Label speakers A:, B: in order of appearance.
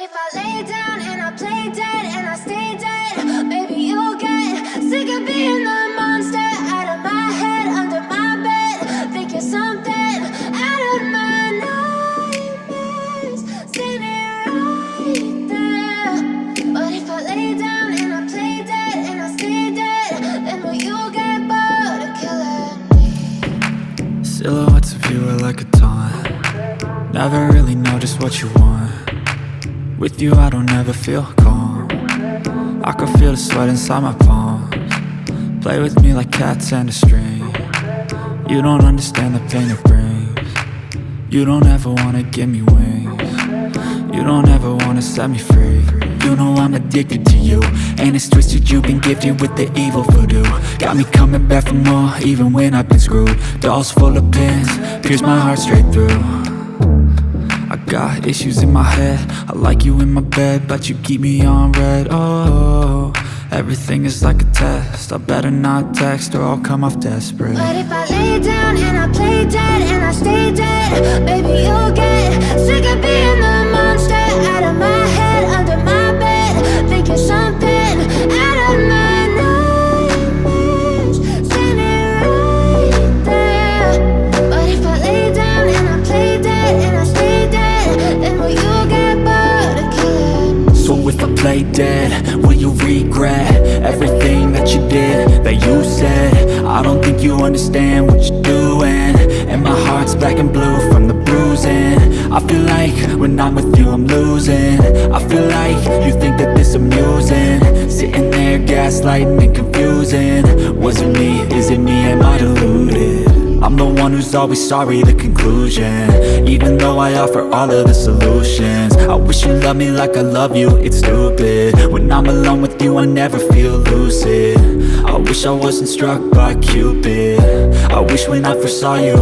A: if I lay down and I play dead and I stay dead, maybe you'll get sick of being the monster out of my head, under my bed. Think you're something out of my nightmares, standing right there. But if I lay down and I play dead and I stay dead, then will you get bored of killing me?
B: Silhouettes of you are like a taunt. Never really know just what you want. With you I don't ever feel calm. I can feel the sweat inside my palms. Play with me like cats and a string. You don't understand the pain it brings. You don't ever wanna give me wings. You don't ever wanna set me free. You know I'm addicted to you, and it's twisted, you've been gifted with the evil voodoo. Got me coming back for more, even when I've been screwed. Dolls full of pins, pierce my heart straight through. I got issues in my head, I like you in my bed, but you keep me on red. Oh, everything is like a test, I better not text or I'll come off desperate.
A: But if I lay down and I play dead and I stay dead, maybe you'll get sick of being the monster out of my head, under my bed. Think you're something out of my nightmares, standing right there. But if I lay down and I play dead and I stay dead, then will you get bored of killing me?
B: So if I play dead, will you regret everything that you did, that you said? I don't think you understand what you're doing, and my heart's black and blue from the bruising. I feel like when I'm with you I'm losing. I feel like you think that this amusing, sitting there gaslighting and confusing. Was it me? Is it me? Am I deluded? I'm the one who's always sorry, the conclusion, even though I offer all of the solutions. I wish you loved me like I love you, it's stupid. When I'm alone with you I never feel lucid. I wish I wasn't struck by Cupid. I wish when I first saw you